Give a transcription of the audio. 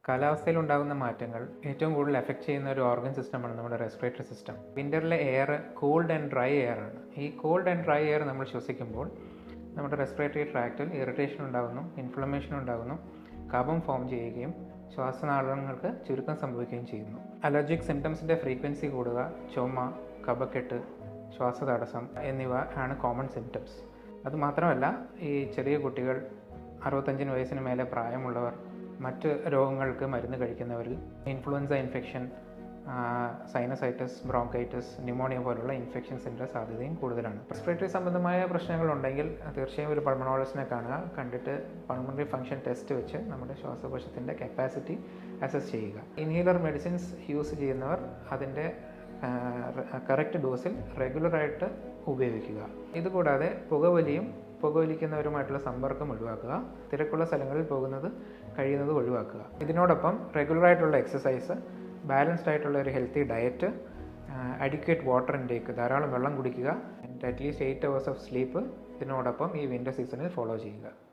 കാലാവസ്ഥയിൽ ഉണ്ടാകുന്ന മാറ്റങ്ങൾ ഏറ്റവും കൂടുതൽ എഫക്റ്റ് ചെയ്യുന്ന ഒരു ഓർഗൻ സിസ്റ്റമാണ് നമ്മുടെ റെസ്പിറേറ്ററി സിസ്റ്റം. വിൻ്ററിലെ air cooled and dry air ആണ്. ഈ കൂൾഡ് ആൻഡ് ഡ്രൈ എയർ നമ്മൾ ശ്വസിക്കുമ്പോൾ നമ്മുടെ റെസ്പിറേറ്ററി ട്രാക്റ്റിൽ ഇറിറ്റേഷൻ ഉണ്ടാകുന്നു, ഇൻഫ്ലമേഷൻ ഉണ്ടാകുന്നു, കഫം ഫോം ചെയ്യുകയും ശ്വാസനാളങ്ങൾക്ക് ചുരുക്കം സംഭവിക്കുകയും ചെയ്യുന്നു. അലർജിക് സിംറ്റംസിൻ്റെ ഫ്രീക്വൻസി കൂടുക, ചുമ, കഫക്കെട്ട്, ശ്വാസതടസ്സം എന്നിവ ആണ് കോമൺ സിംറ്റംസ്. അതുമാത്രമല്ല, ഈ ചെറിയ കുട്ടികൾ, 65 വയസ്സിന് മേലെ പ്രായമുള്ളവർ, മറ്റ് രോഗങ്ങൾക്ക് മരുന്ന് കഴിക്കുന്നവരിൽ influenza infection, sinusitis, bronchitis, pneumonia പോലുള്ള ഇൻഫെക്ഷൻസിൻ്റെ സാധ്യതയും കൂടുതലാണ്. റെസ്പിറേറ്ററി സംബന്ധമായ പ്രശ്നങ്ങളുണ്ടെങ്കിൽ തീർച്ചയായും ഒരു പൾമണോളജിസ്റ്റിനെ കാണുക. കണ്ടിട്ട് പൾമണറി ഫംഗ്ഷൻ ടെസ്റ്റ് വെച്ച് നമ്മുടെ ശ്വാസകോശത്തിൻ്റെ കപ്പാസിറ്റി അസസ് ചെയ്യുക. ഇൻഹേലർ മെഡിസിൻസ് യൂസ് ചെയ്യുന്നവർ അതിൻ്റെ കറക്റ്റ് ഡോസിൽ റെഗുലറായിട്ട് ഉപയോഗിക്കുക. ഇതുകൂടാതെ പുകവലിക്കുന്നവരുമായിട്ടുള്ള സമ്പർക്കം ഒഴിവാക്കുക. തിരക്കുള്ള സ്ഥലങ്ങളിൽ പോകുന്നത് കഴിയുന്നത് ഒഴിവാക്കുക. ഇതിനോടൊപ്പം റെഗുലറായിട്ടുള്ള എക്സസൈസ്, ബാലൻസ്ഡ് ആയിട്ടുള്ള ഒരു healthy diet, adequate water intake, ധാരാളം വെള്ളം കുടിക്കുക, അറ്റ്ലീസ്റ്റ് 8 hours ഓഫ് സ്ലീപ്പ് ഇതിനോടൊപ്പം ഈ വിൻ്റർ സീസണിൽ ഫോളോ ചെയ്യുക.